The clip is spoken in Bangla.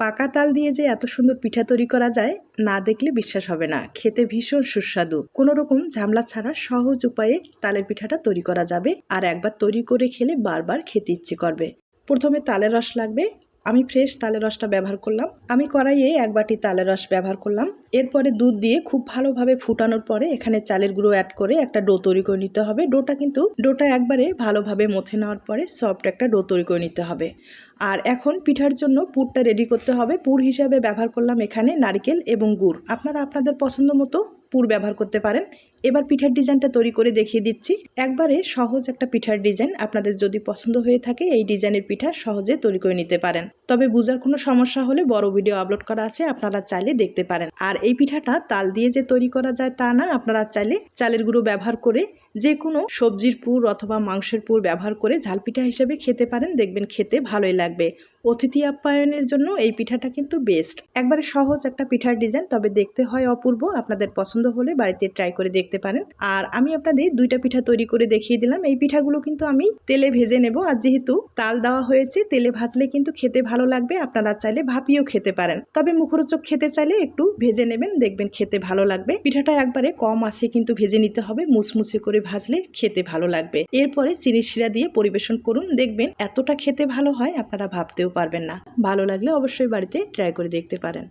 পাকা তাল দিয়ে যে এত সুন্দর পিঠা তৈরি করা যায় না দেখলে বিশ্বাস হবে না। খেতে ভীষণ সুস্বাদু, কোনো রকম ঝামেলা ছাড়া সহজ উপায়ে তালের পিঠাটা তৈরি করা যাবে। আর একবার তৈরি করে খেলে বারবার খেতে ইচ্ছে করবে। প্রথমে তালের রস লাগবে। আমি ফ্রেশ তালের রসটা ব্যবহার করলাম। আমি কড়াইয়ে 1 বাটি তালের রস ব্যবহার করলাম। এরপরে দুধ দিয়ে খুব ভালোভাবে ফুটানোর পরে এখানে চালের গুঁড়ো অ্যাড করে একটা ডো তৈরি করে নিতে হবে। ডোটা একবারে ভালোভাবে মথে নেওয়ার পরে সফট একটা ডো তৈরি করে নিতে হবে। আর এখন পিঠার জন্য পুরটা রেডি করতে হবে। পুর হিসাবে ব্যবহার করলাম এখানে নারকেল এবং গুড়। আপনারা আপনাদের পছন্দ মতো পুর ব্যবহার করতে পারেন। এবার পিঠার ডিজাইনটা তৈরি করে দেখিয়ে দিচ্ছি। একবারে সহজ একটা পিঠার ডিজাইন। আপনাদের যদি পছন্দ হয়ে থাকে এই ডিজাইনের পিঠা সহজে তৈরি করে নিতে পারেন। তবে বোঝার কোনো সমস্যা হলে বড় ভিডিও আপলোড করা আছে, আপনারা চাইলে দেখতে পারেন। আর এই পিঠাটা তাল দিয়ে যে তৈরি করা যায় তা না, আপনারা চাইলে চালের গুঁড়ো ব্যবহার করে যে কোনো সবজির পুর অথবা মাংসের পুর ব্যবহার করে ঝাল পিঠা হিসেবে খেতে পারেন। দেখবেন খেতে ভালোই লাগবে। অতিথি আপ্যায়নের জন্য এই পিঠাটা কিন্তু বেস্ট। একবারে সহজ একটা পিঠার ডিজাইন, তবে দেখতে হয় অপূর্ব। আপনাদের পছন্দ হলে বাড়িতে ট্রাই করে দেখতে পারেন। আর আমি আপনাদের 2টা পিঠা তৈরি করে দেখিয়ে দিলাম। এই পিঠাগুলো কিন্তু আমি তেলে ভেজে নেব। আর যেহেতু তাল দেওয়া হয়েছে, তেলে ভাজলে কিন্তু খেতে ভালো লাগবে। আপনারা চাইলে ভাপিয়েও খেতে পারেন, তবে মুখরোচক খেতে চাইলে একটু ভেজে নেবেন, দেখবেন খেতে ভালো লাগবে। পিঠাটা একবারে কম আঁচে কিন্তু ভেজে নিতে হবে, মুচমুচে করে ভাজলে খেতে ভালো লাগবে। এরপরে চিনি শিরা দিয়ে পরিবেশন করুন, দেখবেন এতটা খেতে ভালো হয় আপনারা ভাবতেও পারবেন না। ভালো লাগলে অবশ্যই বাড়িতে ট্রাই করে দেখতে পারেন।